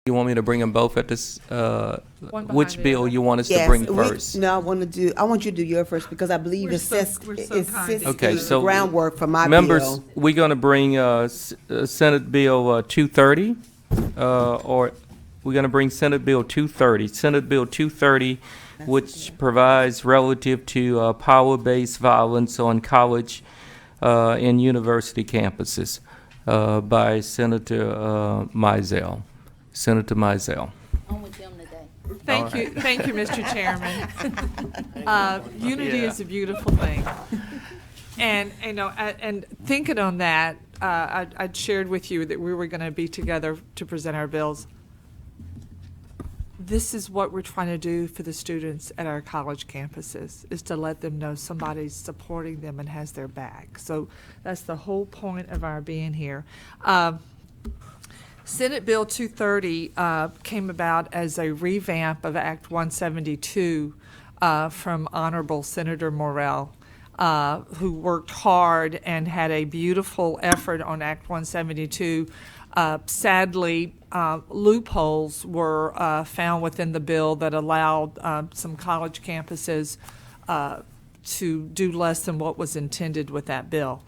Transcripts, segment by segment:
You want me to bring them both at this, One behind which the bill other. you want us to bring first? No, I want you to do yours first because I believe We're it so- sets, we're so it kind sets to Okay, the so groundwork for my Members, bill. we're going to bring Senate Bill 230, or we're going to bring Senate Bill 230. Senate Bill 230, which provides relative to power-based violence on college and university campuses by Senator Mizell. Senator Mizell. I'm with them today. Thank you, Mr. Chairman. Unity is a beautiful thing. And, and thinking on that, I'd shared with you that we were going to be together to present our bills. This is what we're trying to do for the students at our college campuses, is to let them know somebody's supporting them and has their back. So that's the whole point of our being here. Senate Bill 230 came about as a revamp of Act 172 from Honorable Senator Morrell, who worked hard and had a beautiful effort on Act 172. Sadly, loopholes were found within the bill that allowed some college campuses to do less than what was intended with that bill.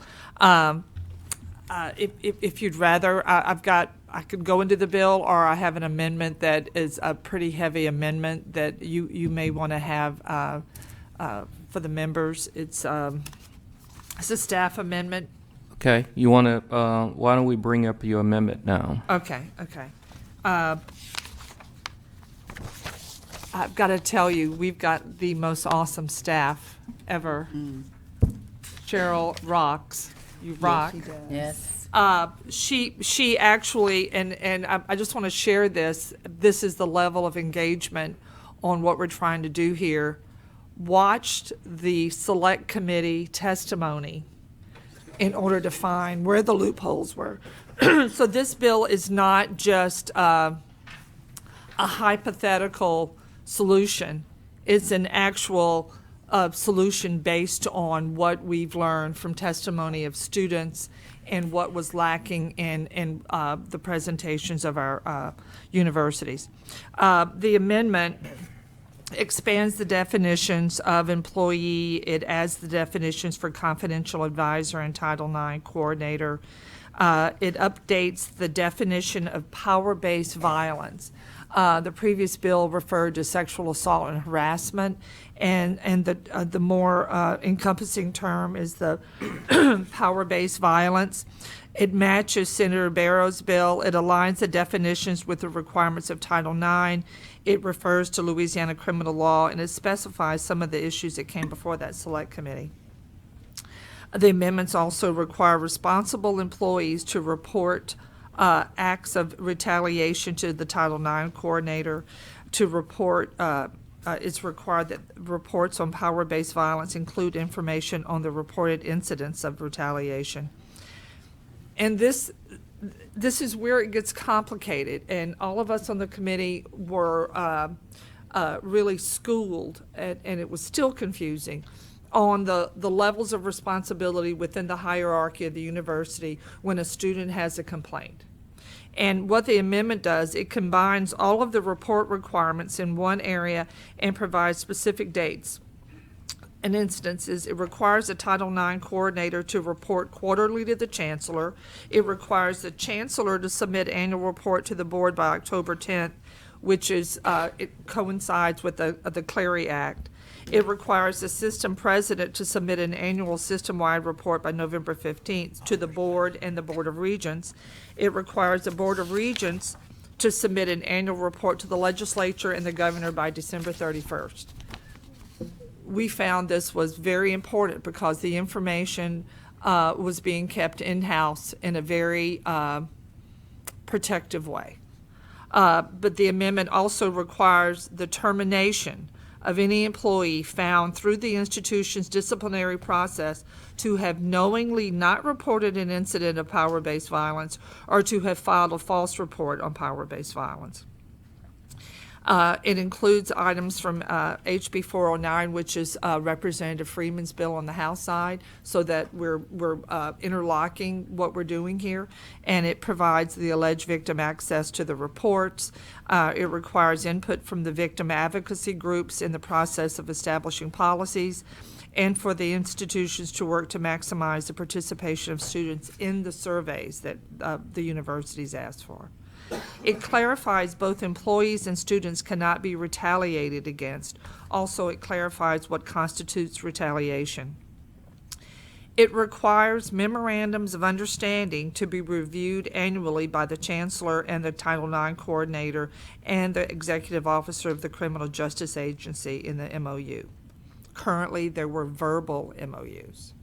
If you'd rather, I could go into the bill, or I have an amendment that is a pretty heavy amendment that you may want to have for the members. It's a staff amendment. Okay, you want to, why don't we bring up your amendment now? Okay. I've got to tell you, we've got the most awesome staff ever. Cheryl rocks. You rock. Yes. She actually, and I just want to share this. This is the level of engagement on what we're trying to do here. Watched the select committee testimony in order to find where the loopholes were. So this bill is not just a hypothetical solution. It's an actual solution based on what we've learned from testimony of students and what was lacking in the presentations of our universities. The amendment expands the definitions of employee. It adds the definitions for confidential advisor and Title IX coordinator. It updates the definition of power-based violence. The previous bill referred to sexual assault and harassment, and the more encompassing term is the power-based violence. It matches Senator Barrow's bill. It aligns the definitions with the requirements of Title IX. It refers to Louisiana criminal law, and it specifies some of the issues that came before that select committee. The amendments also require responsible employees to report acts of retaliation to the Title IX coordinator, to report. It's required that reports on power-based violence include information on the reported incidents of retaliation. And this is where it gets complicated, and all of us on the committee were really schooled, and it was still confusing, on the levels of responsibility within the hierarchy of the university when a student has a complaint. And what the amendment does, it combines all of the report requirements in one area and provides specific dates. An instance is it requires a Title IX coordinator to report quarterly to the chancellor. It requires the chancellor to submit annual report to the board by October 10th, which is it coincides with the Clery Act. It requires the system president to submit an annual system-wide report by November 15th to the board and the Board of Regents. It requires the Board of Regents to submit an annual report to the legislature and the governor by December 31st. We found this was very important because the information was being kept in-house in a very protective way. But the amendment also requires the termination of any employee found through the institution's disciplinary process to have knowingly not reported an incident of power-based violence or to have filed a false report on power-based violence. It includes items from HB 409, which is Representative Freeman's bill on the House side, so that we're interlocking what we're doing here. And it provides the alleged victim access to the reports. It requires input from the victim advocacy groups in the process of establishing policies, and for the institutions to work to maximize the participation of students in the surveys that the universities asked for. It clarifies both employees and students cannot be retaliated against. Also, it clarifies what constitutes retaliation. It requires memorandums of understanding to be reviewed annually by the Chancellor and the Title IX Coordinator and the Executive Officer of the Criminal Justice Agency in the MOU. Currently, there were verbal MOUs.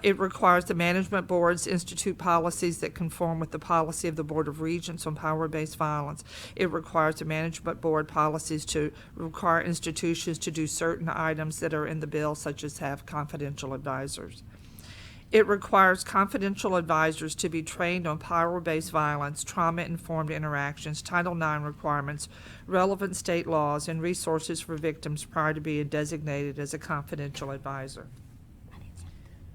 It requires the management boards institute policies that conform with the policy of the Board of Regents on power-based violence. It requires the management board policies to require institutions to do certain items that are in the bill, such as have confidential advisors. It requires confidential advisors to be trained on power-based violence, trauma-informed interactions, Title IX requirements, relevant state laws, and resources for victims prior to being designated as a confidential advisor.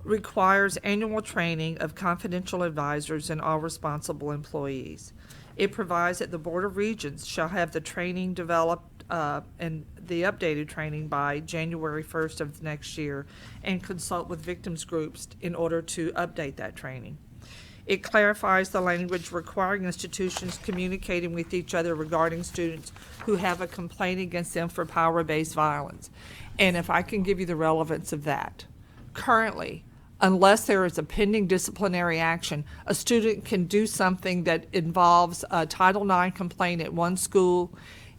Requires annual training of confidential advisors and all responsible employees. It provides that the Board of Regents shall have the training developed and the updated training by January 1st of next year, and consult with victims groups in order to update that training. It clarifies the language requiring institutions communicating with each other regarding students who have a complaint against them for power-based violence. And if I can give you the relevance of that, currently, unless there is a pending disciplinary action, a student can do something that involves a Title IX complaint at one school,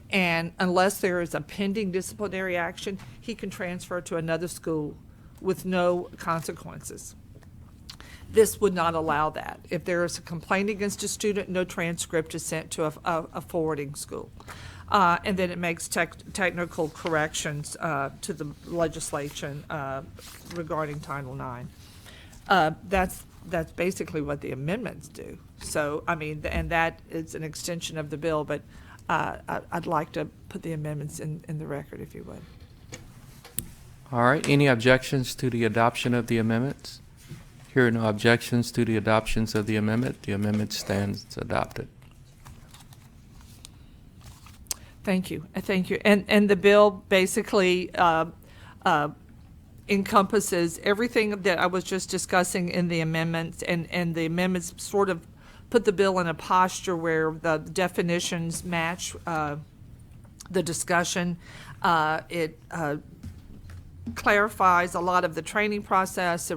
and unless there is a pending disciplinary action, he can transfer to another school with no consequences. This would not allow that. If there is a complaint against a student, no transcript is sent to a forwarding school. And then it makes technical corrections to the legislation regarding Title IX. That's basically what the amendments do. So, I mean, and that is an extension of the bill, but I'd like to put the amendments in the record, if you would. All right, any objections to the adoption of the amendments? Here are no objections to the adoptions of the amendment. The amendment stands adopted. Thank you. Thank you. And the bill basically encompasses everything that I was just discussing in the amendments, and the amendments sort of put the bill in a posture where the definitions match the discussion. It clarifies a lot of the training process,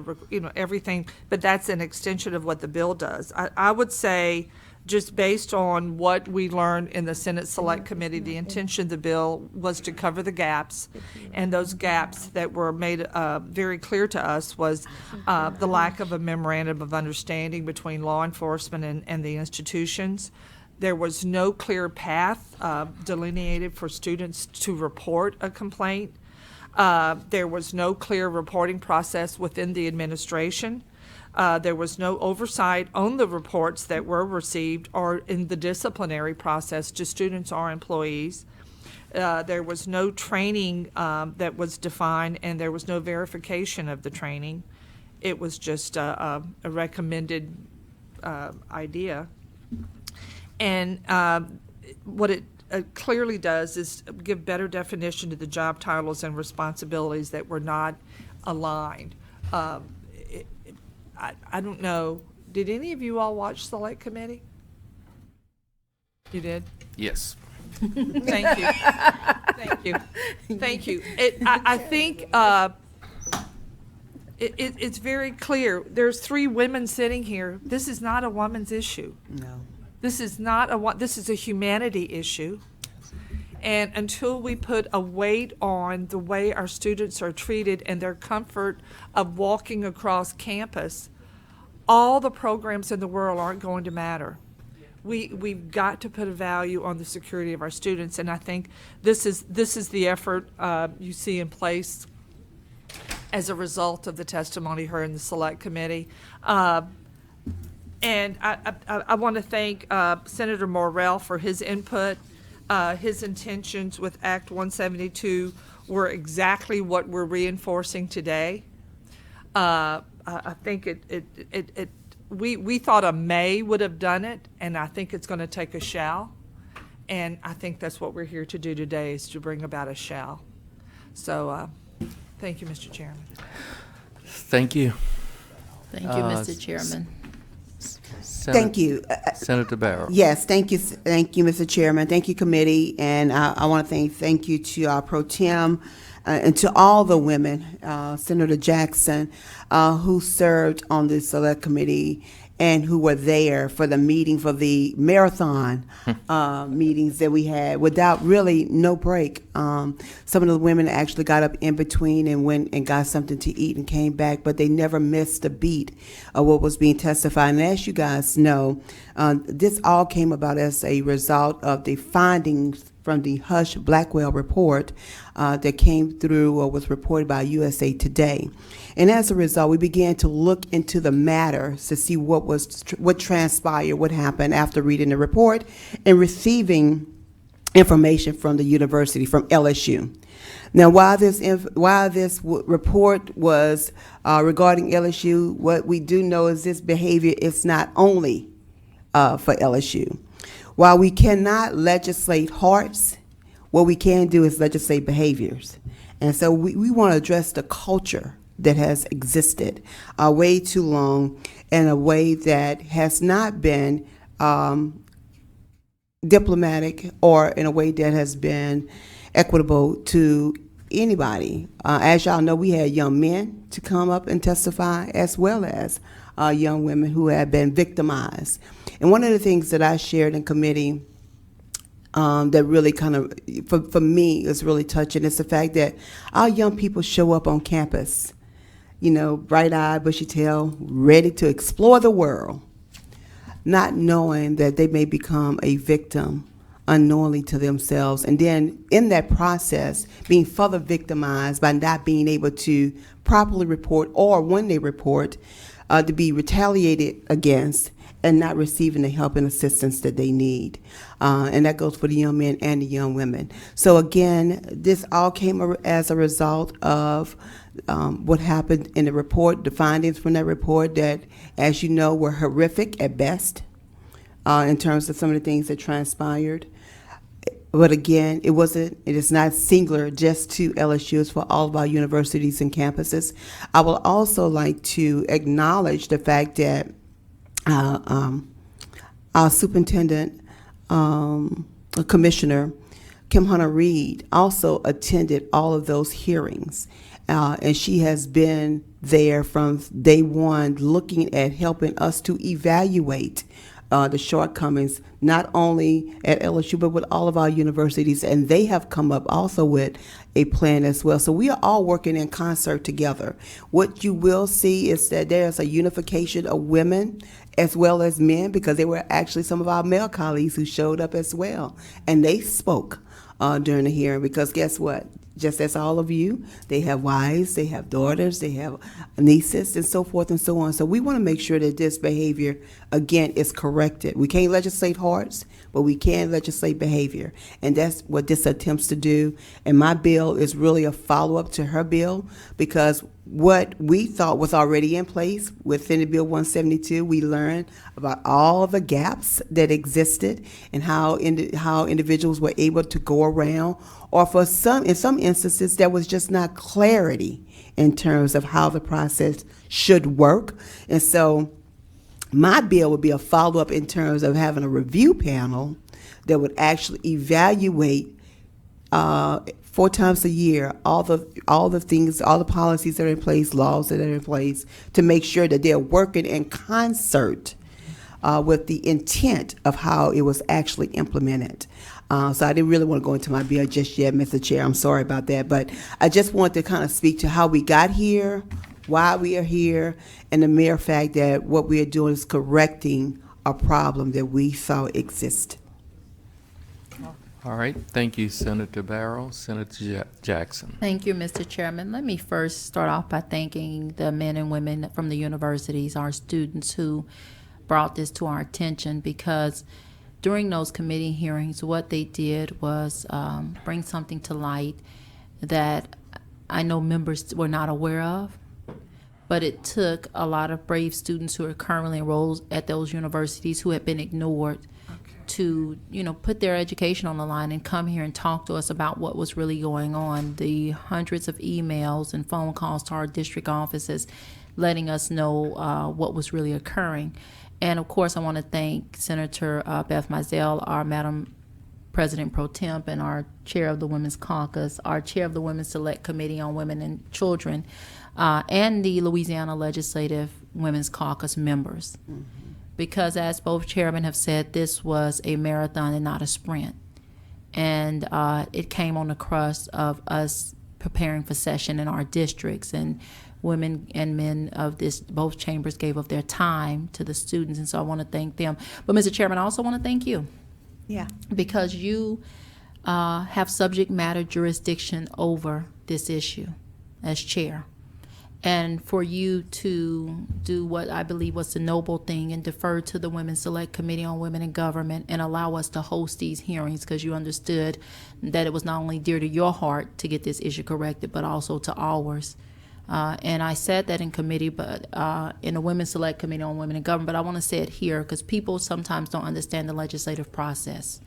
everything, but that's an extension of what the bill does. I would say, just based on what we learned in the Senate Select Committee, the intention of the bill was to cover the gaps, and those gaps that were made very clear to us was the lack of a memorandum of understanding between law enforcement and the institutions. There was no clear path delineated for students to report a complaint. There was no clear reporting process within the administration. There was no oversight on the reports that were received or in the disciplinary process to students or employees. There was no training that was defined, and there was no verification of the training. It was just a recommended idea. And what it clearly does is give better definition to the job titles and responsibilities that were not aligned. I don't know. Did any of you all watch Select Committee? You did? Yes. Thank you. Thank you. Thank you. I think it's very clear. There's 3 women sitting here. This is not a woman's issue. No. This is not this is a humanity issue. And until we put a weight on the way our students are treated and their comfort of walking across campus, all the programs in the world aren't going to matter. We've got to put a value on the security of our students, and I think this is the effort you see in place as a result of the testimony heard in the Select Committee. And I want to thank Senator Morrell for his input. his intentions with Act 172 were exactly what we're reinforcing today. I think we thought a may would have done it, and I think it's going to take a shall. And I think that's what we're here to do today, is to bring about a shall. So, thank you, Mr. Chairman. Thank you. Thank you, Mr. Chairman. Thank you. Senator Barrow. Yes, thank you, Mr. Chairman. Thank you, committee, and I want to thank you to our pro tem and to all the women, Senator Jackson, who served on the select committee and who were there for the meeting, for the marathon meetings that we had without really no break. Some of the women actually got up in between and went and got something to eat and came back, but they never missed a beat of what was being testified. And as you guys know, this all came about as a result of the findings from the Hush Blackwell report that came through or was reported by USA Today. And as a result, we began to look into the matter to see what transpired, what happened after reading the report and receiving information from the university, from LSU. Now, while this report was regarding LSU, what we do know is this behavior is not only for LSU. While we cannot legislate hearts, what we can do is legislate behaviors. And so we want to address the culture that has existed way too long in a way that has not been diplomatic or in a way that has been equitable to anybody. As y'all know, we had young men to come up and testify, as well as young women who have been victimized. And one of the things that I shared in committee that really kind of, for me, is really touching is the fact that our young people show up on campus, you know, bright-eyed, bushy-tailed, ready to explore the world, not knowing that they may become a victim unknowingly to themselves, and then in that process being further victimized by not being able to properly report, or when they report, to be retaliated against and not receiving the help and assistance that they need. And that goes for the young men and the young women. So again, this all came as a result of what happened in the report, the findings from that report that, as you know, were horrific at best in terms of some of the things that transpired. But again, it is not singular just to LSU, it's for all of our universities and campuses. I will also like to acknowledge the fact that our superintendent, Commissioner Kim Hunter-Reid, also attended all of those hearings. And she has been there from day one, looking at helping us to evaluate the shortcomings, not only at LSU, but with all of our universities. And they have come up also with a plan as well. So we are all working in concert together. What you will see is that there's a unification of women as well as men, because there were actually some of our male colleagues who showed up as well. And they spoke during the hearing, because guess what? Just as all of you, they have wives, they have daughters, they have nieces, and so forth and so on. So we want to make sure that this behavior, again, is corrected. We can't legislate hearts, but we can legislate behavior. And that's what this attempts to do. And my bill is really a follow-up to her bill, because what we thought was already in place with Senate Bill 172, we learned about all of the gaps that existed and how individuals were able to go around, or in some instances, there was just not clarity in terms of how the process should work. And so my bill would be a follow-up in terms of having a review panel that would actually evaluate 4 times a year all the things, all the policies that are in place, laws that are in place, to make sure that they're working in concert with the intent of how it was actually implemented. So I didn't really want to go into my bill just yet, Mr. Chair. I'm sorry about that. But I just want to kind of speak to how we got here, why we are here, and the mere fact that what we are doing is correcting a problem that we saw exist. All right. Thank you, Senator Barrow. Senator Jackson. Thank you, Mr. Chairman. Let me first start off by thanking the men and women from the universities, our students who brought this to our attention, because during those committee hearings, what they did was bring something to light that I know members were not aware of, but it took a lot of brave students who are currently enrolled at those universities who had been ignored to, put their education on the line and come here and talk to us about what was really going on. The hundreds of emails and phone calls to our district offices letting us know what was really occurring. And of course, I want to thank Senator Beth Mizell, our Madam President Pro Temp, and our Chair of the Women's Caucus, our Chair of the Women's Select Committee on Women and Children, and the Louisiana Legislative Women's Caucus members. Mm-hmm. Because as both chairmen have said, this was a marathon and not a sprint. And it came on the crust of us preparing for session in our districts, and women and men of both chambers gave up their time to the students, and so I want to thank them. But Mr. Chairman, I also want to thank you. Yeah. Because you have subject matter jurisdiction over this issue as chair. And for you to do what I believe was the noble thing and defer to the Women's Select Committee on Women in Government and allow us to host these hearings, because you understood that it was not only dear to your heart to get this issue corrected, but also to ours. And I said that in committee, but in the Women's Select Committee on Women in Government, but I want to say it here because people sometimes don't understand the legislative process.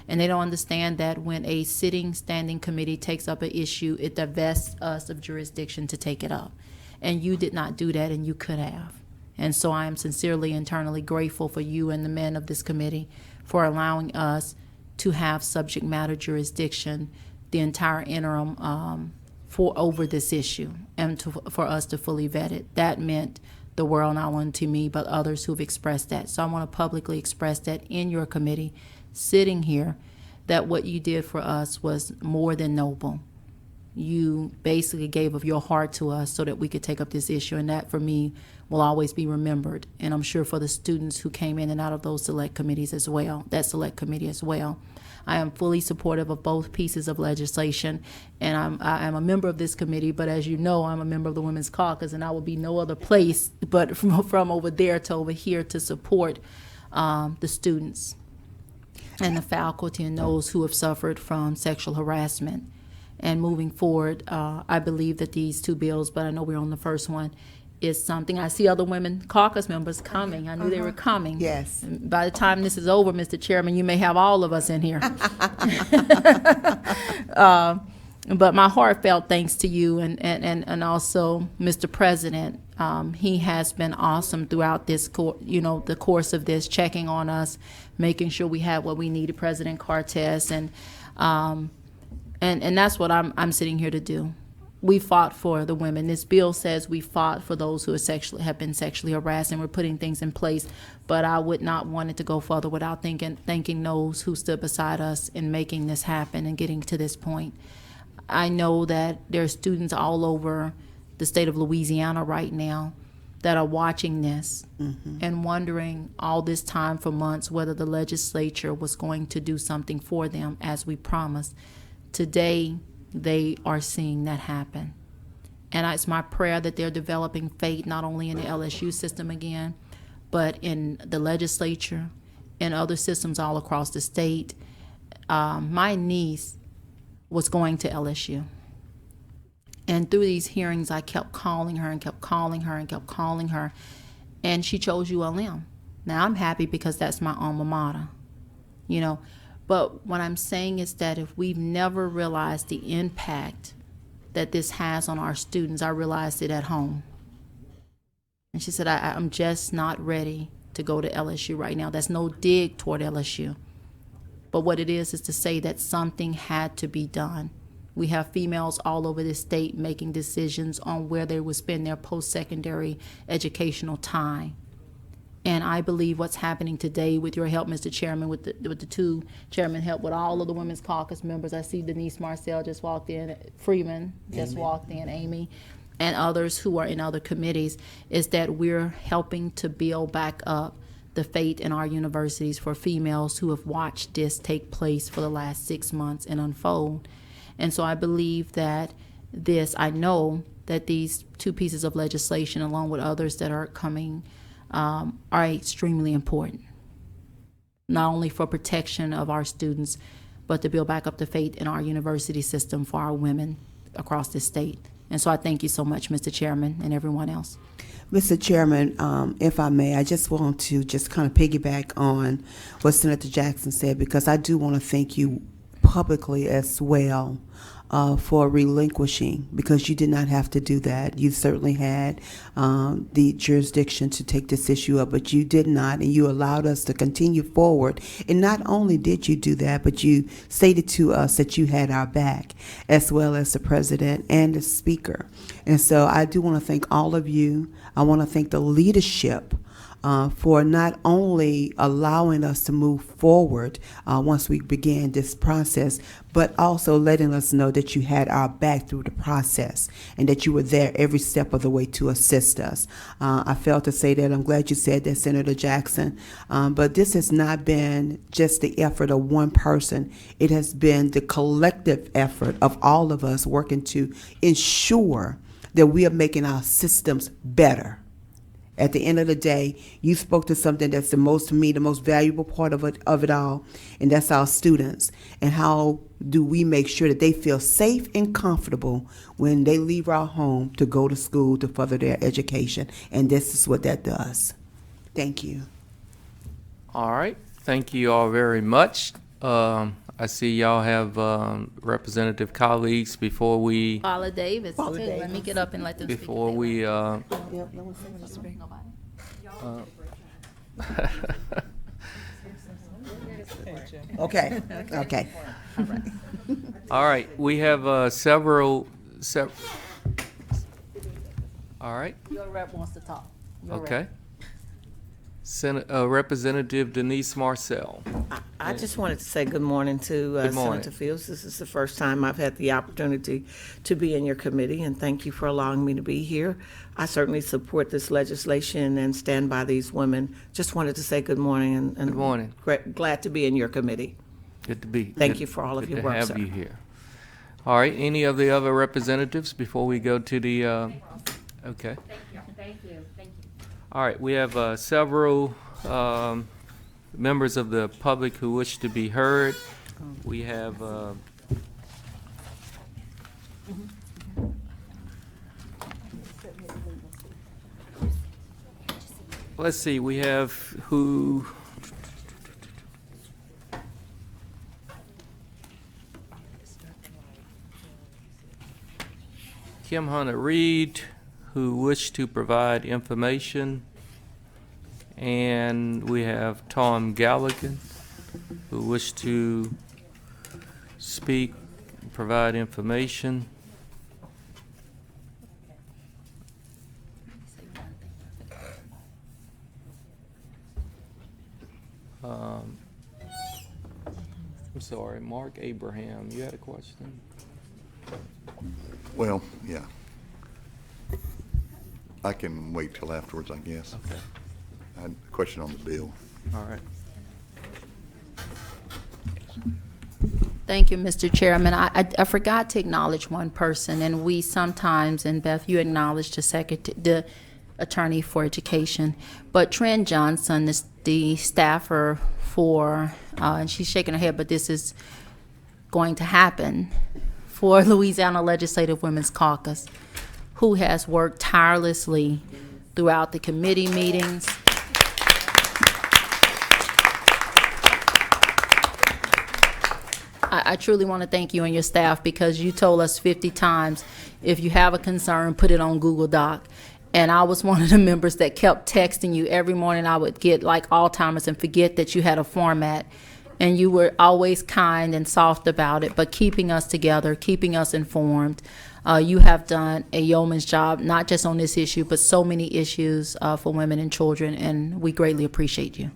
And they don't understand that when a sitting standing committee takes up an issue, it divests us of jurisdiction to take it up. And you did not do that, and you could have. And so I am sincerely, internally grateful for you and the men of this committee for allowing us to have subject matter jurisdiction the entire interim for over this issue, and for us to fully vet it. That meant the world, not only to me, but others who've expressed that. So I want to publicly express that in your committee, sitting here, that what you did for us was more than noble. You basically gave of your heart to us so that we could take up this issue, and that for me will always be remembered. And I'm sure for the students who came in and out of those select committees as well, that select committee as well. I am fully supportive of both pieces of legislation, and I'm a member of this committee, but as you know, I'm a member of the Women's Caucus, and I will be no other place but from over there to over here to support the students and the faculty and those who have suffered from sexual harassment. And moving forward, I believe that these two bills, but I know we're on the first one, is something. I see other women caucus members coming. I knew they were coming. Yes. And by the time this is over, Mr. Chairman, you may have all of us in here. But my heartfelt thanks to you and also Mr. President. He has been awesome throughout this, the course of this, checking on us, making sure we had what we needed, President Cortez, and that's what I'm sitting here to do. We fought for the women. This bill says we fought for those who have been sexually harassed, and we're putting things in place. But I would not want it to go further without thanking those who stood beside us in making this happen and getting to this point. I know that there are students all over the state of Louisiana right now that are watching this and wondering all this time for months whether the legislature was going to do something for them as we promised. Today, they are seeing that happen. And it's my prayer that they're developing faith not only in the LSU system again, but in the legislature and other systems all across the state. My niece was going to LSU. And through these hearings, I kept calling her and kept calling her and kept calling her. And she chose ULM. Now, I'm happy because that's my alma mater, But what I'm saying is that if we've never realized the impact that this has on our students, I realized it at home. And she said, I'm just not ready to go to LSU right now. That's no dig toward LSU. But what it is to say that something had to be done. We have females all over the state making decisions on where they would spend their post-secondary educational time. And I believe what's happening today, with your help, Mr. Chairman, with the two chairmen help, with all of the Women's Caucus members. I see Denise Marcel just walked in, Freeman just walked in, Amy, and others who are in other committees, is that we're helping to build back up the faith in our universities for females who have watched this take place for the last 6 months and unfold. And so I believe that I know that these two pieces of legislation, along with others that are coming, are extremely important. not only for protection of our students, but to build back up the faith in our university system for our women across this state. And so I thank you so much, Mr. Chairman, and everyone else. Mr. Chairman, if I may, I just want to just kind of piggyback on what Senator Jackson said, because I do want to thank you publicly as well for relinquishing, because you did not have to do that. You certainly had the jurisdiction to take this issue up, but you did not, and you allowed us to continue forward. And not only did you do that, but you stated to us that you had our back, as well as the president and the speaker. And so I do want to thank all of you. I want to thank the leadership for not only allowing us to move forward once we began this process, but also letting us know that you had our back through the process and that you were there every step of the way to assist us. I failed to say that. I'm glad you said that, Senator Jackson. But this has not been just the effort of one person. It has been the collective effort of all of us working to ensure that we are making our systems better. At the end of the day, you spoke to something that's to me, the most valuable part of it all, and that's our students. And how do we make sure that they feel safe and comfortable when they leave our home to go to school to further their education? And this is what that does. Thank you. All right. Thank you all very much. I see y'all have representative colleagues before we Paula Davis, too. Let me get up and let them speak. before we Okay. Okay. all right, we have several all right, Your rep wants to talk. okay. Representative Denise Marcel. I just wanted to say good morning to Good morning. Senator Fields. This is the first time I've had the opportunity to be in your committee, and thank you for allowing me to be here. I certainly support this legislation and stand by these women. Just wanted to say good morning and Good morning. glad to be in your committee. Good to be. Thank good- you for all of good your to work, have sir. you here. All right, any of the other representatives before we go to the, okay. Thank you. All right, we have several members of the public who wish to be heard. We have let's see, we have who Kim Hunter-Reed, who wish to provide information, and we have Tom Galligan, who wish to speak, provide information. I'm sorry, Mark Abraham, you had a question? Well, yeah. I can wait till afterwards, I guess. Okay, I had a question on the bill. all right. Thank you, Mr. Chairman. I forgot to acknowledge one person, and we sometimes, and Beth, you acknowledged the attorney for education, but Tran Johnson is the staffer for, and she's shaking her head, but this is going to happen, for Louisiana Legislative Women's Caucus, who has worked tirelessly throughout the committee meetings. I truly want to thank you and your staff, because you told us 50 times, if you have a concern, put it on Google Doc. And I was one of the members that kept texting you every morning. I would get like Alzheimer's and forget that you had a format. And you were always kind and soft about it, but keeping us together, keeping us informed. You have done a yeoman's job, not just on this issue, but so many issues for women and children, and we greatly appreciate you.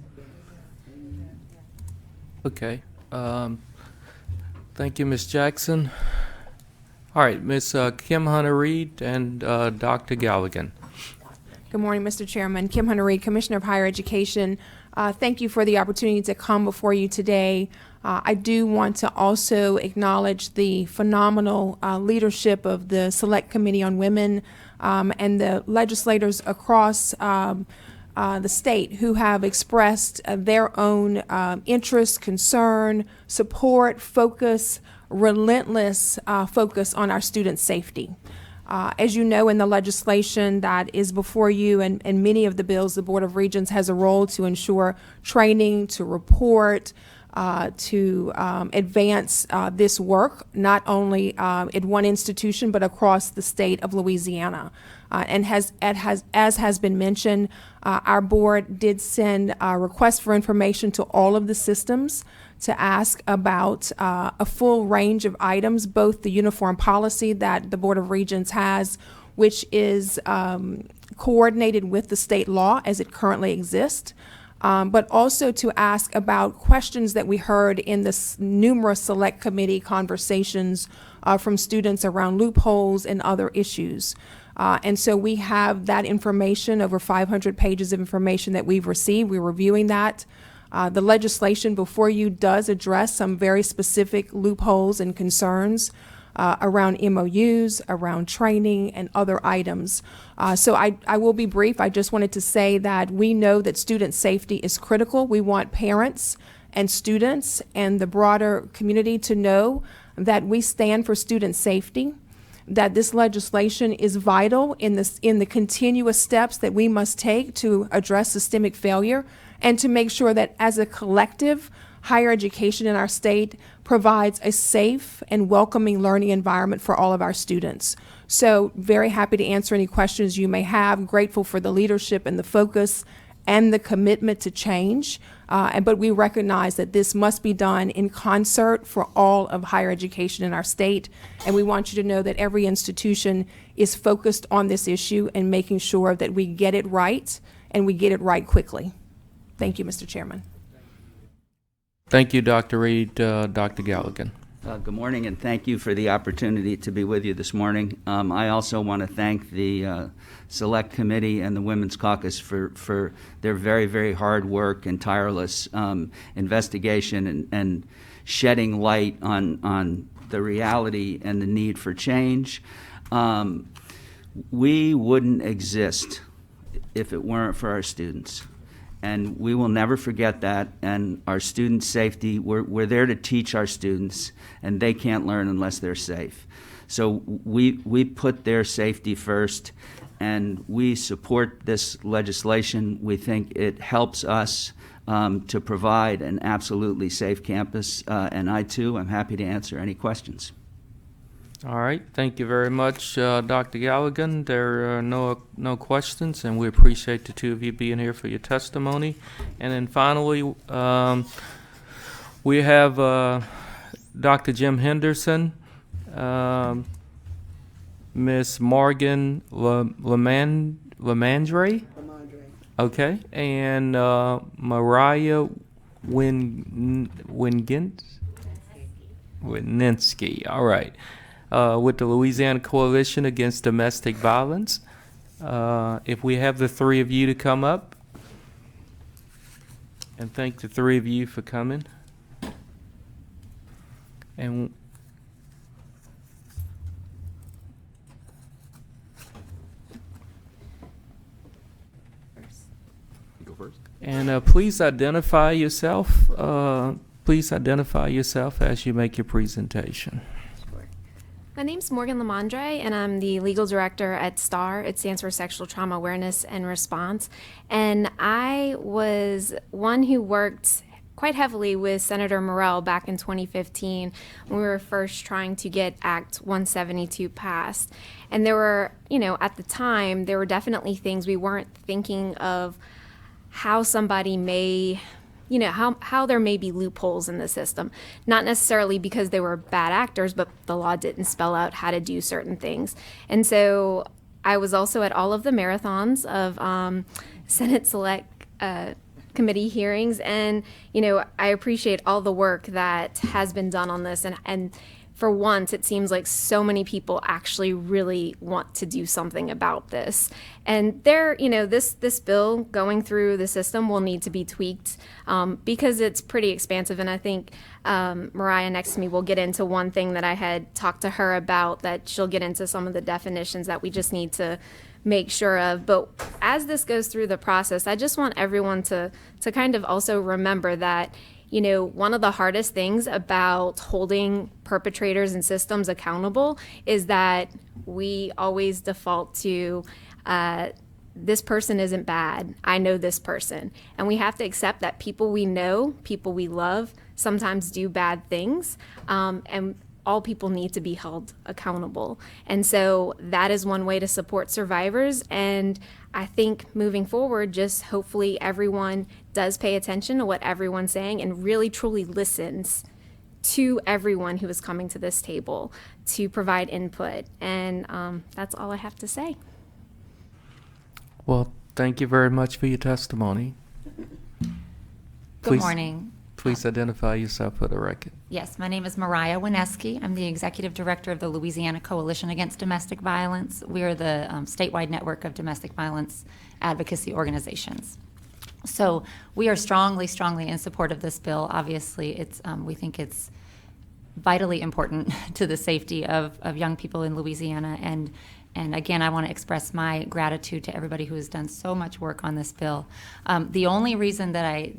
Okay. Thank you, Ms. Jackson. All right, Ms. Kim Hunter-Reed and Dr. Galligan. Good morning, Mr. Chairman. Kim Hunter-Reed, Commissioner of Higher Education. Thank you for the opportunity to come before you today. I do want to also acknowledge the phenomenal leadership of the Select Committee on Women and the legislators across the state who have expressed their own interest, concern, support, focus, relentless focus on our students' safety. As you know, in the legislation that is before you and many of the bills, the Board of Regents has a role to ensure training, to report, to advance this work, not only at one institution, but across the state of Louisiana. And as has been mentioned, our board did send requests for information to all of the systems to ask about a full range of items, both the uniform policy that the Board of Regents has, which is coordinated with the state law as it currently exists, but also to ask about questions that we heard in the numerous select committee conversations from students around loopholes and other issues. And so we have that information, over 500 pages of information that we've received. We're reviewing that. The legislation before you does address some very specific loopholes and concerns around MOUs, around training, and other items. So I will be brief. I just wanted to say that we know that student safety is critical. We want parents and students and the broader community to know that we stand for student safety, that this legislation is vital in the continuous steps that we must take to address systemic failure and to make sure that as a collective, higher education in our state provides a safe and welcoming learning environment for all of our students. So very happy to answer any questions you may have, grateful for the leadership and the focus and the commitment to change. But we recognize that this must be done in concert for all of higher education in our state. And we want you to know that every institution is focused on this issue and making sure that we get it right and we get it right quickly. Thank you, Mr. Chairman. Thank you, Dr. Reed. Dr. Galligan. Good morning, and thank you for the opportunity to be with you this morning. I also want to thank the Select Committee and the Women's Caucus for their very, very hard work and tireless investigation and shedding light on the reality and the need for change. We wouldn't exist if it weren't for our students. And we will never forget that. And our student safety, we're there to teach our students, and they can't learn unless they're safe. So we put their safety first, and we support this legislation. We think it helps us to provide an absolutely safe campus. And I, too, am happy to answer any questions. All right, thank you very much, Dr. Galligan. There are no questions, and we appreciate the two of you being here for your testimony. And then finally, we have Dr. Jim Henderson, Miss Morgan Lamandre, okay, and Mariah Wininski. All right. With the Louisiana Coalition Against Domestic Violence. If we have the three of you to come up, and thank the three of you for coming. And Go first. And please identify yourself. Please identify yourself as you make your presentation. My name's Morgan Lamandre, and I'm the legal director at STAR. It stands for Sexual Trauma Awareness and Response. And I was one who worked quite heavily with Senator Morell back in 2015 when we were first trying to get Act 172 passed. And there were, at the time, there were definitely things we weren't thinking of how somebody may how there may be loopholes in the system, not necessarily because they were bad actors, but the law didn't spell out how to do certain things. And so I was also at all of the marathons of Senate Select Committee hearings, and I appreciate all the work that has been done on this, and for once, it seems like so many people actually really want to do something about this. And this bill going through the system will need to be tweaked because it's pretty expansive. And I think Mariah next to me will get into one thing that I had talked to her about, that she'll get into some of the definitions that we just need to make sure of. But as this goes through the process, I just want everyone to kind of also remember that, you know, one of the hardest things about holding perpetrators and systems accountable is that we always default to this person isn't bad. I know this person. And we have to accept that people we know, people we love, sometimes do bad things. And all people need to be held accountable. And so that is one way to support survivors. And I think moving forward, just hopefully everyone does pay attention to what everyone's saying and really truly listens to everyone who is coming to this table to provide input. And that's all I have to say. Well, thank you very much for your testimony. Good morning. Please identify yourself for the record. Yes, my name is Mariah Wineski. I'm the Executive Director of the Louisiana Coalition Against Domestic Violence. We are the statewide network of domestic violence advocacy organizations. So we are strongly in support of this bill. Obviously, we think it's vitally important to the safety of young people in Louisiana. And again, I want to express my gratitude to everybody who has done so much work on this bill. The only thing that I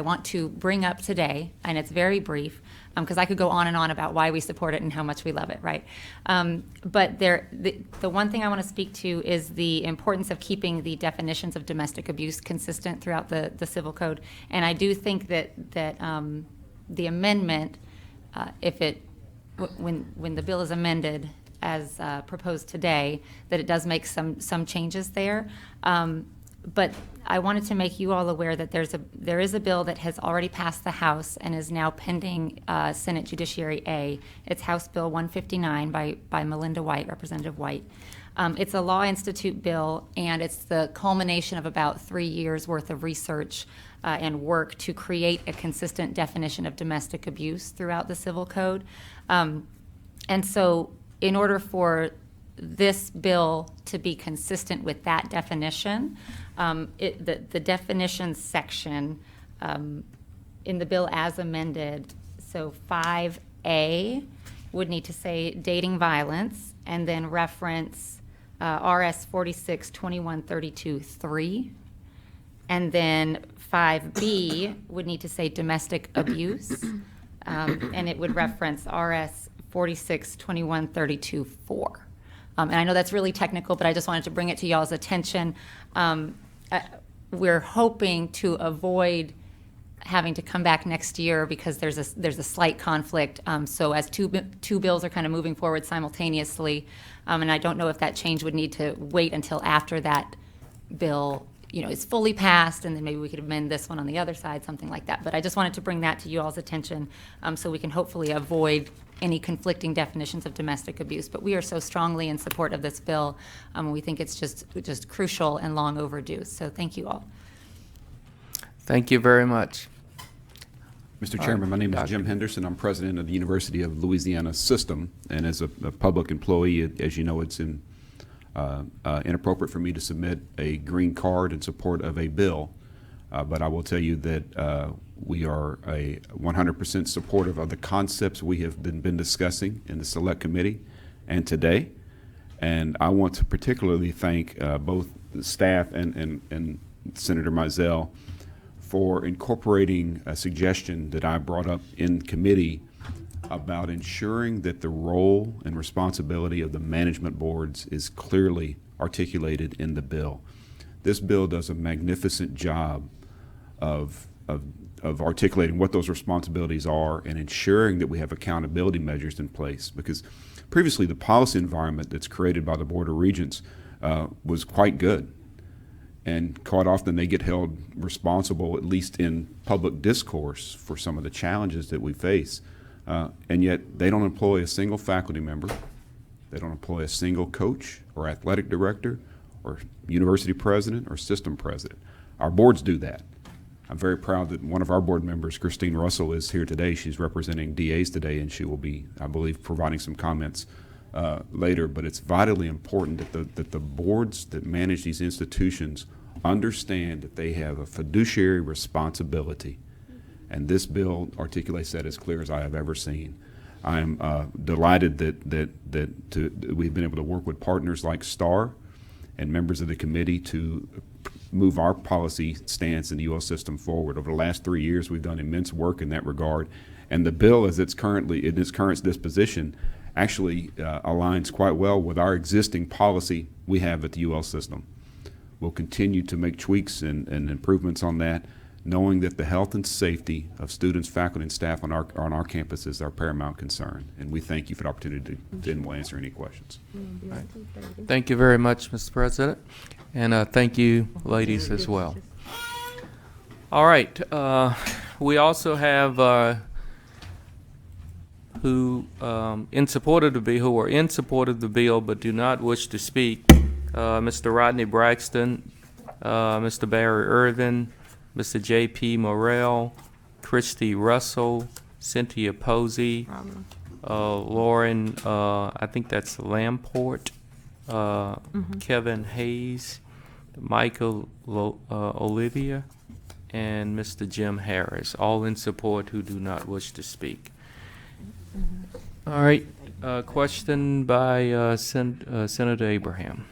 want to bring up today, and it's very brief, because I could go on and on about why we support it and how much we love it, right? But the one thing I want to speak to is the importance of keeping the definitions of domestic abuse consistent throughout the Civil Code. And I do think that the amendment, when the bill is amended, as proposed today, that it does make some changes there. But I wanted to make you all aware that there is a bill that has already passed the House and is now pending Senate Judiciary A. It's House Bill 159 by Melinda White, Representative White. It's a Law Institute bill, and it's the culmination of about 3 years worth of research and work to create a consistent definition of domestic abuse throughout the Civil Code. And so in order for this bill to be consistent with that definition, the definitions section in the bill as amended, so 5A would need to say dating violence and then reference RS 46-2132-3. And then 5B would need to say domestic abuse, and it would reference RS 46-2132-4. And I know that's really technical, but I just wanted to bring it to y'all's attention. We're hoping to avoid having to come back next year because there's a slight conflict. So as two bills are kind of moving forward simultaneously, and I don't know if that change would need to wait until after that bill, is fully passed, and then maybe we could amend this one on the other side, something like that. But I just wanted to bring that to you all's attention so we can hopefully avoid any conflicting definitions of domestic abuse. But we are so strongly in support of this bill. We think it's just crucial and long overdue. So thank you all. Thank you very much. Mr. Chairman, my name is Jim Henderson. I'm president of the University of Louisiana System, and as a public employee, as you know, it's inappropriate for me to submit a green card in support of a bill, but I will tell you that we are 100% supportive of the concepts we have been discussing in the Select Committee and today. And I want to particularly thank both the staff and Senator Mizell for incorporating a suggestion that I brought up in committee about ensuring that the role and responsibility of the management boards is clearly articulated in the bill. This bill does a magnificent job of articulating what those responsibilities are and ensuring that we have accountability measures in place, because previously the policy environment that's created by the Board of Regents was quite good, and quite often they get held responsible, at least in public discourse, for some of the challenges that we face. And yet they don't employ a single faculty member, they don't employ a single coach or athletic director or university president or system president. Our boards do that. I'm very proud that one of our board members, Christine Russell, is here today. She's representing DAs today, and she will be, I believe, providing some comments later. But it's vitally important that the boards that manage these institutions understand that they have a fiduciary responsibility. And this bill articulates that as clear as I have ever seen. I am delighted that we've been able to work with partners like STAR and members of the committee to move our policy stance in the UL system forward. Over the last 3 years, we've done immense work in that regard, and the bill, as it's currently in its current disposition, actually aligns quite well with our existing policy we have at the UL system. We'll continue to make tweaks and improvements on that, knowing that the health and safety of students, faculty, and staff on our campus is our paramount concern. And we thank you for the opportunity to then we'll answer any questions. Right. Thank you very much, Mr. President, and thank you, ladies, as well. All right. We also have who are in support of the bill but do not wish to speak. Mr. Rodney Braxton, Mr. Barry Irvin, Mr. J.P. Morrell, Christy Russell, Cynthia Posey, Lauren, I think that's Lamport, Kevin Hayes, Michael Olivia, and Mr. Jim Harris, all in support who do not wish to speak. All right, question by Senator Abraham.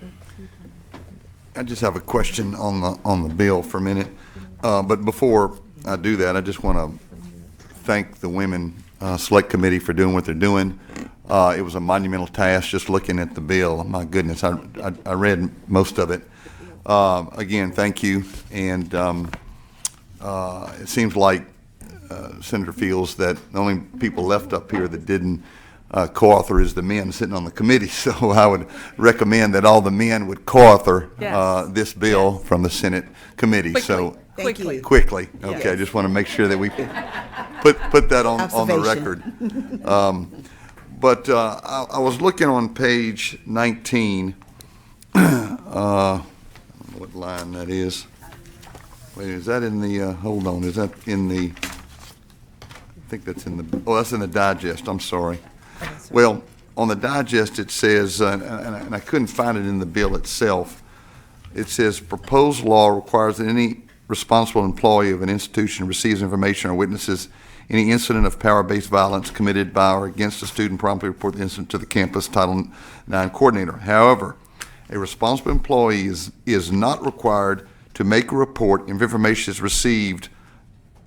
I just have a question on the bill for a minute. But before I do that, I just want to thank the Women Select Committee for doing what they're doing. It was a monumental task just looking at the bill. My goodness, I read most of it. Again, thank you. And it seems like Senator feels that the only people left up here that didn't co-author is the men sitting on the committee. So I would recommend that all the men would co-author this bill from the Senate committee. Quickly. So Quickly. Okay, Yes. I just want to make sure that we put that on the record. But I was looking on page 19. I don't know what line that is. Wait, is that in the, hold on, is that in the, I think that's in the, oh, that's in the digest, I'm sorry. Well, on the digest it says, and I couldn't find it in the bill itself, it says proposed law requires that any responsible employee of an institution receives information or witnesses any incident of power-based violence committed by or against a student promptly report the incident to the campus Title IX coordinator. However, a responsible employee is not required to make a report if information is received,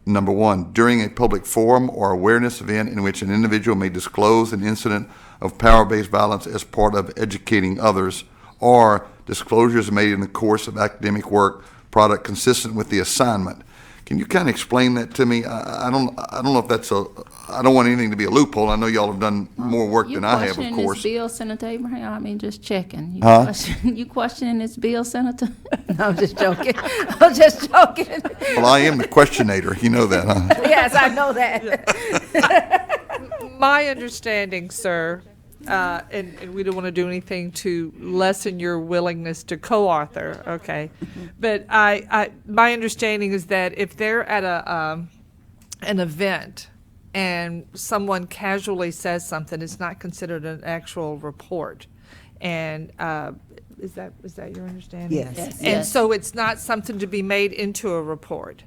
number one, during a public forum or awareness event in which an individual may disclose an incident of power-based violence as part of educating others, or disclosures made in the course of academic work product consistent with the assignment. Can you kind of explain that to me? I don't know if that's I don't want anything to be a loophole. I know y'all have done more work than I have, of You questioning course. this bill, Senator Abraham? I mean, just checking. You questioning this bill, Senator? No, I'm just joking. I'm just joking. Well, I am the questionator. You know that, huh? Yes, I know that. My understanding, sir, and we don't want to do anything to lessen your willingness to co-author, okay? But my understanding is that if they're at an event and someone casually says something, it's not considered an actual report. And is that your understanding? Yes. And so it's not something to be made into a report.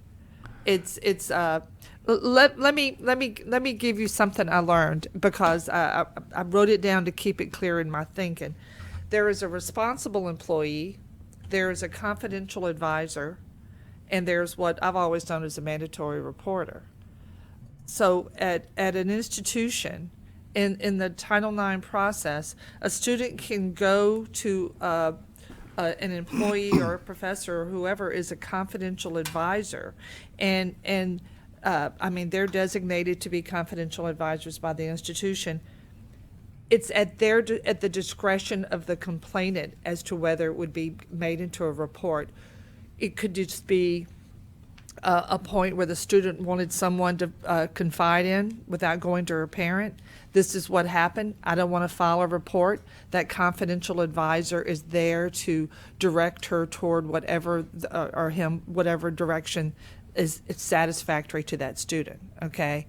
It's let me give you something I learned, because I wrote it down to keep it clear in my thinking. There is a responsible employee, there is a confidential advisor, and there's what I've always known as a mandatory reporter. So at an institution, in the Title IX process, a student can go to an employee or a professor or whoever is a confidential advisor, and I mean, they're designated to be confidential advisors by the institution. It's at the discretion of the complainant as to whether it would be made into a report. It could just be a point where the student wanted someone to confide in without going to her parent. This is what happened. I don't want to file a report. That confidential advisor is there to direct her toward whatever, or him, whatever direction is satisfactory to that student, okay?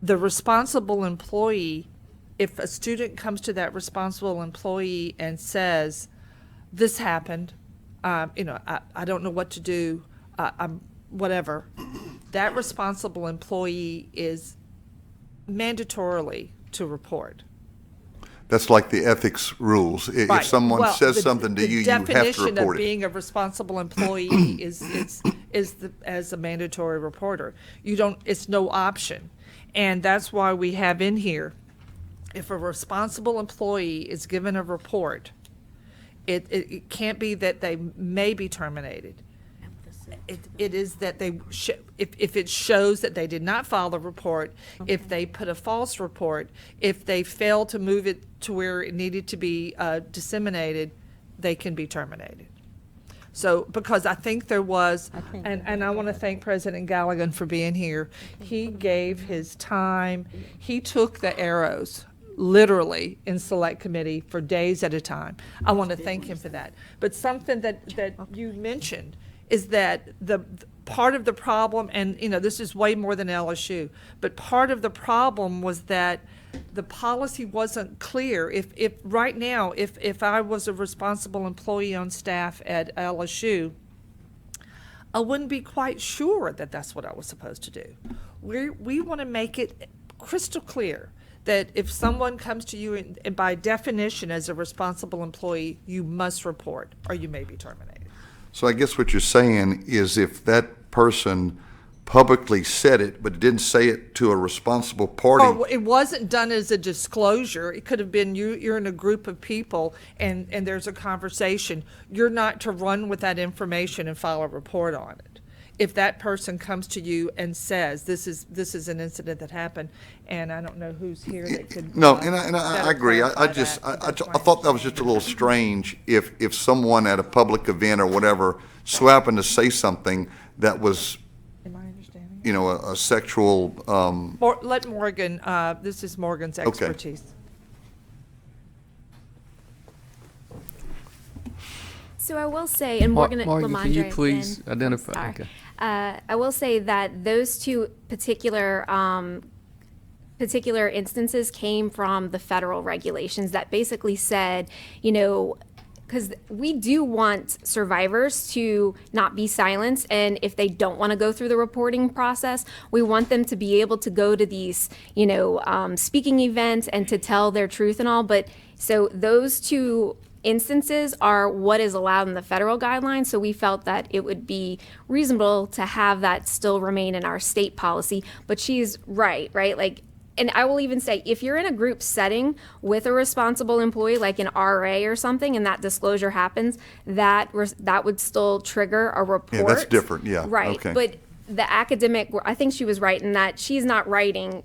The responsible employee, if a student comes to that responsible employee and says, this happened, I don't know what to do, I'm whatever, that responsible employee is mandatorily to report. That's like the ethics rules. Right. If someone Well, says the- something to the you, you have to definition of report it. being a responsible employee as a mandatory reporter. It's no option. And that's why we have in here, if a responsible employee is given a report, it can't be that they may be terminated. It is that if it shows that they did not file the report, if they put a false report, if they fail to move it to where it needed to be disseminated, they can be terminated. So, because I think there was, and I want to thank President Galligan for being here. He gave his time. He took the arrows literally in select committee for days at a time. I want to thank him for that. But something that you mentioned is that the part of the problem, and this is way more than LSU, but part of the problem was that the policy wasn't clear. If right now, if I was a responsible employee on staff at LSU, I wouldn't be quite sure that that's what I was supposed to do. We want to make it crystal clear that if someone comes to you and by definition as a responsible employee, you must report or you may be terminated. So I guess what you're saying is if that person publicly said it, but didn't say it to a responsible party. Or it wasn't done as a disclosure. It could have been you're in a group of people and there's a conversation. You're not to run with that information and file a report on it. If that person comes to you and says, this is an incident that happened, and I don't know who's here that could. No, and I better agree. I clarify just, that. I thought that was just a little strange if someone at a public event or whatever so happened to say something that was, Am I understanding? a sexual, Let Morgan, this is Morgan's expertise. So I will say, and Morgan Morgan, can you Lamondre please again. identify? Sorry. Okay. I will say that those two particular instances came from the federal regulations that basically said, because we do want survivors to not be silenced, and if they don't want to go through the reporting process, we want them to be able to go to these, speaking events and to tell their truth and all. But so those two instances are what is allowed in the federal guidelines, so we felt that it would be reasonable to have that still remain in our state policy. But she's right? Like, and I will even say, if you're in a group setting with a responsible employee, like an RA or something, and that disclosure happens, that would still trigger a report. yeah, that's different, yeah. Right, Okay. but the academic, I think she was right in that she's not writing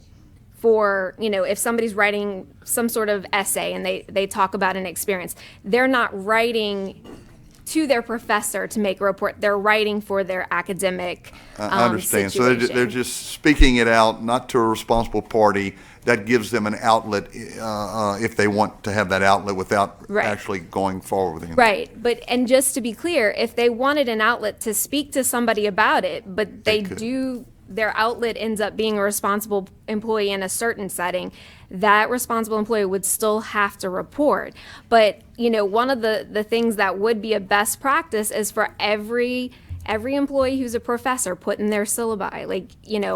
for, if somebody's writing some sort of essay and they talk about an experience, they're not writing to their professor to make a report. They're writing for their academic I understand. So situation. they're just speaking it out, not to a responsible party. That gives them an outlet if they want to have that outlet without Right. actually going forward with anything. Right, and just to be clear, if they wanted an outlet to speak to somebody about it, but They could. their outlet ends up being a responsible employee in a certain setting, that responsible employee would still have to report. But, one of the things that would be a best practice is for every employee who's a professor put in their syllabi, like,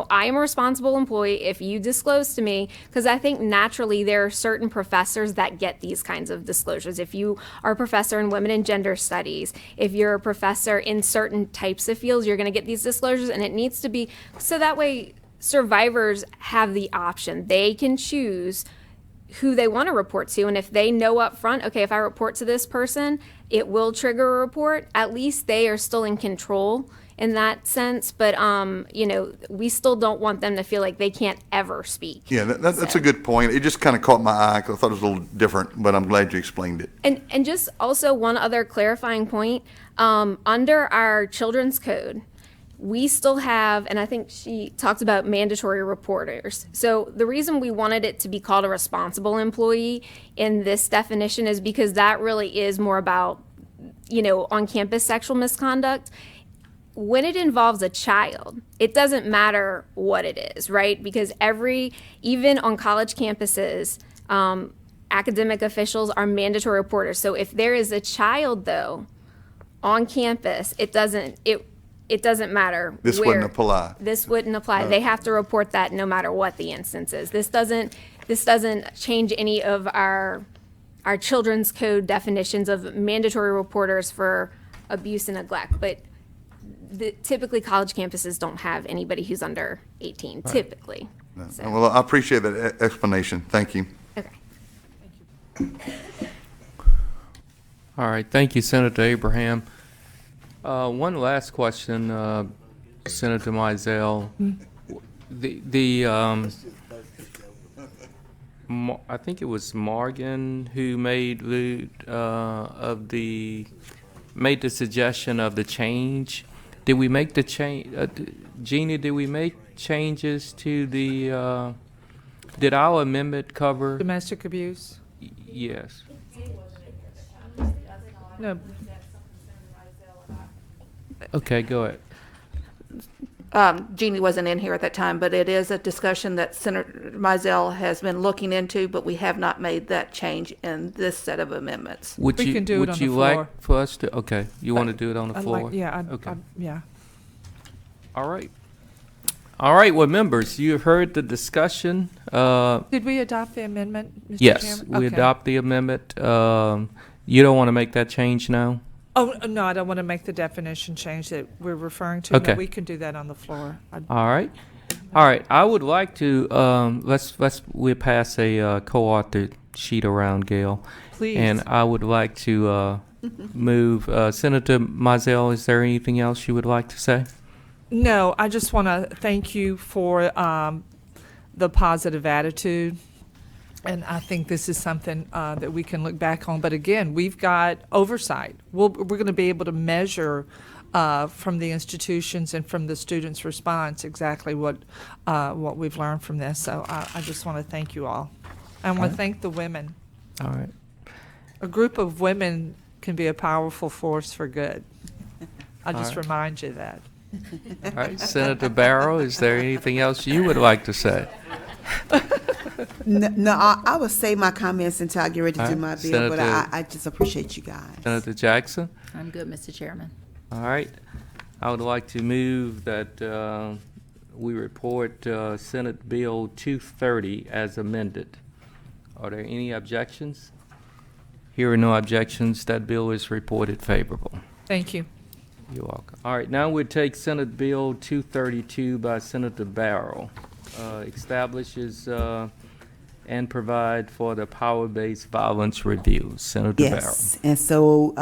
I am a responsible employee if you disclose to me, because I think naturally there are certain professors that get these kinds of disclosures. If you are a professor in women and gender studies, if you're a professor in certain types of fields, you're going to get these disclosures, and it needs to be, so that way survivors have the option. They can choose who they want to report to, and if they know up front, okay, if I report to this person, it will trigger a report, at least they are still in control in that sense. But we still don't want them to feel like they can't ever speak. Yeah, that's a good point. It just kind of caught my eye because I thought it was a little different, but I'm glad you explained it. And just also one other clarifying point, under our children's code, we still have, and I think she talked about mandatory reporters. So the reason we wanted it to be called a responsible employee in this definition is because that really is more about, on-campus sexual misconduct. When it involves a child, it doesn't matter what it is, right? Because even on college campuses, academic officials are mandatory reporters. So if there is a child, though, on campus, it doesn't matter. This wouldn't apply. This wouldn't apply. They have to report that no matter what the instance is. This doesn't change any of our our children's code definitions of mandatory reporters for abuse and neglect, but typically college campuses don't have anybody who's under 18, typically. No. So- Well, I appreciate that explanation. Thank you. Okay. All right, thank you, Senator Abraham. One last question, Senator Mizell. I think it was Morgan who made made the suggestion of the change. Did we make the change, Jeannie? Did we make changes to the? Did our amendment cover? Domestic abuse? Yes. No. Okay, go ahead. Jeannie wasn't in here at that time, but it is a discussion that Senator Mizell has been looking into, but we have not made that change in this set of amendments. Would We you, can do it would on the you floor. like for us to, okay, you want to do it on the I'd floor? like- Yeah, Okay. yeah. All right. All right, well, members, you have heard the discussion. Did we adopt the amendment, Mr. Yes, Chairman? we Okay. adopt the amendment. You don't want to make that change now? Oh, no, I don't want to make the definition change that we're referring to. Okay. No, we can do that on the floor. All right. All right, I would like to, we'll pass a co-authored sheet around, Gail. Please. And I would like to move, Senator Mizell, is there anything else you would like to say? No, I just want to thank you for the positive attitude. And I think this is something that we can look back on. But again, we've got oversight. We're going to be able to measure from the institutions and from the students' response exactly what we've learned from this. So I just want to thank you all. I want to thank the women. All right. A group of women can be a powerful force for good. I'll just right. remind you that. All right, Senator Barrow, is there anything else you would like to say? No, I would say my comments until I get ready to do my bill, but Senator- I just appreciate you guys. Senator Jackson? I'm good, Mr. Chairman. All right. I would like to move that we report Senate Bill 230 as amended. Are there any objections? Here are no objections. That bill is reported favorable. Thank you. You're welcome. All right, now we'll take Senate Bill 232 by Senator Barrow. Establishes and provide for the power-based violence review. Senator Barrow. Yes, and so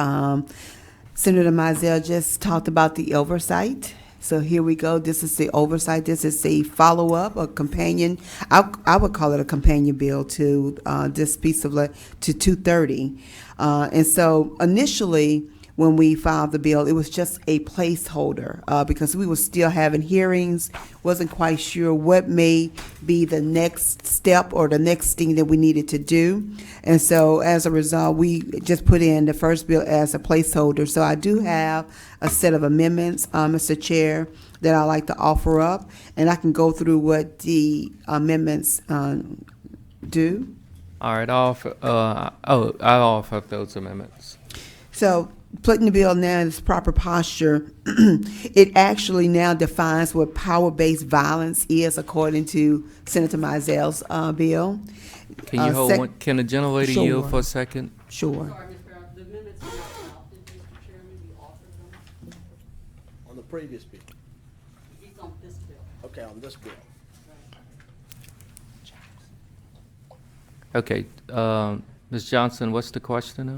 Senator Mizell just talked about the oversight. So here we go. This is the oversight. This is a follow-up, a companion. I would call it a companion bill to this piece of to 230. And so initially, when we filed the bill, it was just a placeholder because we were still having hearings, wasn't quite sure what may be the next step or the next thing that we needed to do. And so as a result, we just put in the first bill as a placeholder. So I do have a set of amendments, Mr. Chair, that I'd like to offer up, and I can go through what the amendments do. All right, I'll offer those amendments. So putting the bill now in its proper posture, it actually now defines what power-based violence is according to Senator Mizell's bill. Can you hold one, can the gentlelady Sure. yield for a second? Sure. Sorry, Mr. Brown, the amendments were not adopted, Mr. Chairman, you offered them. On the previous bill? He's on this bill. Okay, on this bill. Okay, Ms. Johnson, what's the question now?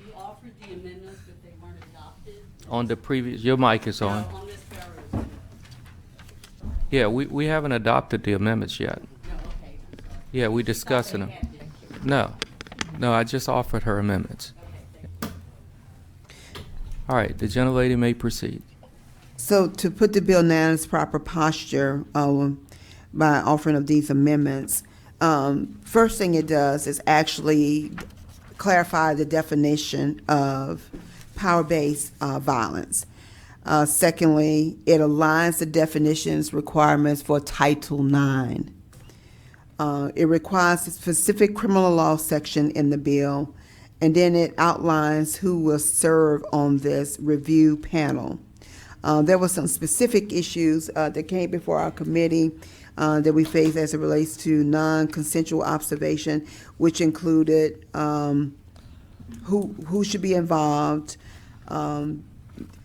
You offered the amendments, but they weren't adopted. On the previous, your mic is on. On this Barrow's. Yeah, we haven't adopted the amendments yet. No, okay, I'm sorry. Yeah, we discussing them. No, I just offered her amendments. All right, the gentlelady may proceed. So to put the bill now in its proper posture by offering of these amendments, first thing it does is actually clarify the definition of power-based violence. Secondly, it aligns the definitions requirements for Title IX. It requires a specific criminal law section in the bill, and then it outlines who will serve on this review panel. There were some specific issues that came before our committee that we faced as it relates to non-consensual observation, which included who should be involved.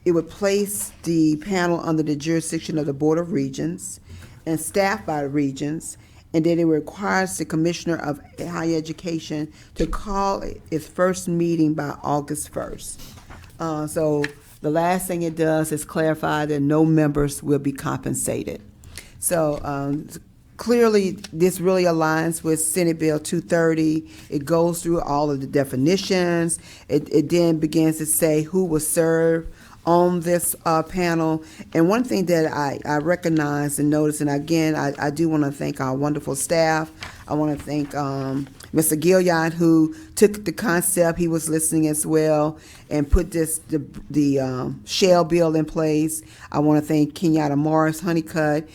It would place the panel under the jurisdiction of the Board of Regents and staffed by the regents, and then it requires the Commissioner of Higher Education to call its first meeting by August 1st. So the last thing it does is clarify that no members will be compensated. So clearly, this really aligns with Senate Bill 230. It goes through all of the definitions. It then begins to say who will serve on this panel. And one thing that I recognize and notice, and again, I do want to thank our wonderful staff. I want to thank Mr. Gilliard, who took the concept, he was listening as well, and put the Shell bill in place. I want to thank Kenyatta Morris, Honeycutt,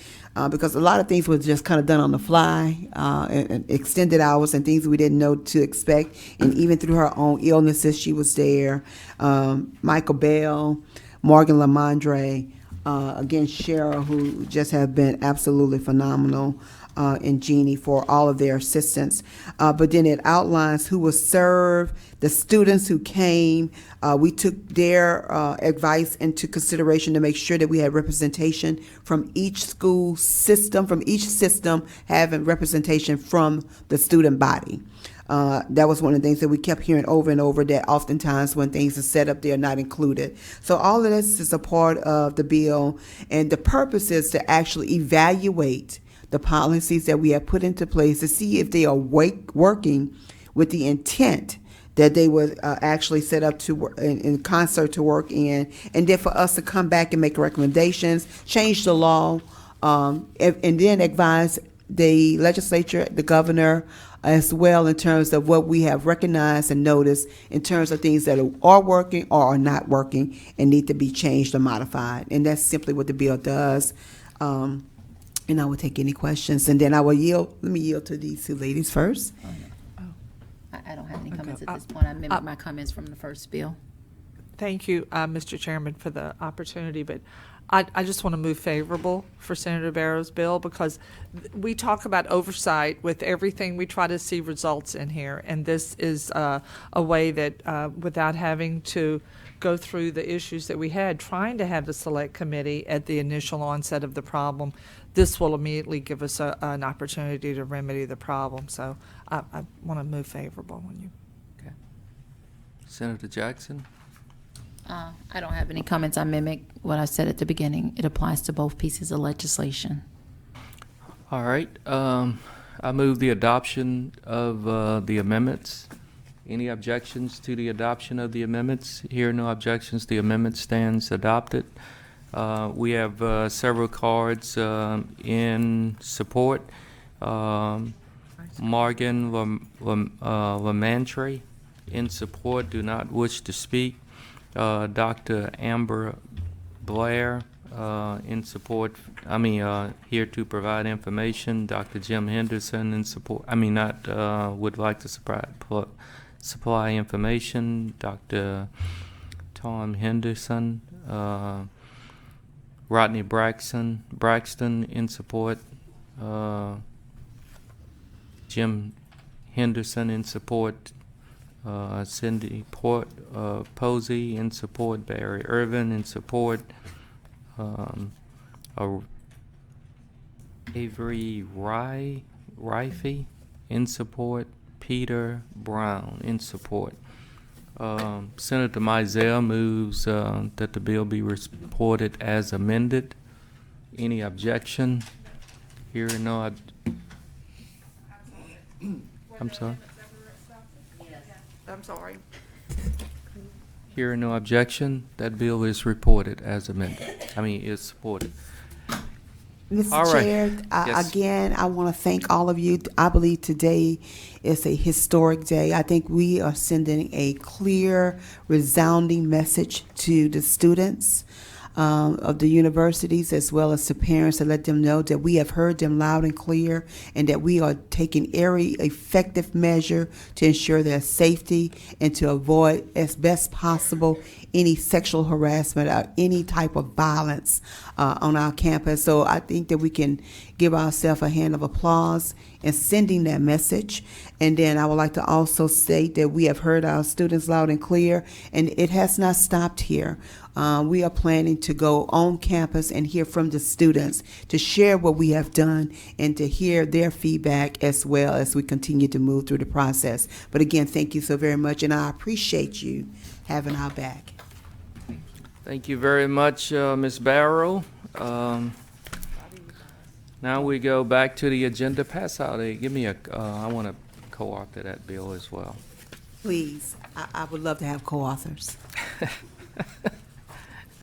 because a lot of things were just kind of done on the fly, and extended hours and things we didn't know to expect. And even through her own illnesses, she was there. Michael Bell, Morgan Lamondre, again, Cheryl, who just have been absolutely phenomenal, and Jeannie for all of their assistance. But then it outlines who will serve, the students who came. We took their advice into consideration to make sure that we had representation from each school system, from each system having representation from the student body. That was one of the things that we kept hearing over and over, that oftentimes when things are set up, they are not included. So all of this is a part of the bill, and the purpose is to actually evaluate the policies that we have put into place to see if they are working with the intent that they were actually set up to work in concert to work in, and then for us to come back and make recommendations, change the law, and then advise the legislature, the governor, as well, in terms of what we have recognized and noticed in terms of things that are working or are not working and need to be changed or modified. And that's simply what the bill does. And I will take any questions, and then I will yield. Let me yield to these two ladies first. I don't have any comments at this point. I mimic my comments from the first bill. Thank you, Mr. Chairman, for the opportunity, but I just want to move favorable for Senator Barrow's bill, because we talk about oversight with everything. We try to see results in here, and this is a way that without having to go through the issues that we had trying to have the select committee at the initial onset of the problem, this will immediately give us an opportunity to remedy the problem. So I want to move favorable on you. Okay. Senator Jackson? I don't have any comments. I mimic what I said at the beginning. It applies to both pieces of legislation. All right. I move the adoption of the amendments. Any objections to the adoption of the amendments? Here, no objections. The amendment stands adopted. We have several cards in support. Morgan Lamantry in support, do not wish to speak. Dr. Amber Blair in support, here to provide information. Dr. Jim Henderson in support, would like to supply information. Dr. Tom Henderson, Rodney Braxton in support. Jim Henderson in support. Cindy Posey in support. Barry Irvin in support. Avery Rifey in support. Peter Brown in support. Senator Mizell moves that the bill be reported as amended. Any objection? Here, no. I'm sorry. I'm sorry. Here, no objection. That bill is reported as amended. Is supported. Mr. All right. Chair, Yes. again, I want to thank all of you. I believe today is a historic day. I think we are sending a clear, resounding message to the students. of the universities as well as to parents to let them know that we have heard them loud and clear and that we are taking every effective measure to ensure their safety and to avoid as best possible any sexual harassment or any type of violence on our campus. So I think that we can give ourselves a hand of applause in sending that message. And then I would like to also state that we have heard our students loud and clear, and it has not stopped here. We are planning to go on campus and hear from the students to share what we have done and to hear their feedback as well as we continue to move through the process. But again, thank you so very much, and I appreciate you having our back. Thank you very much, Ms. Barrow. Now we go back to the agenda. Pass out give me I want to co-author that bill as well. Please, I would love to have co-authors.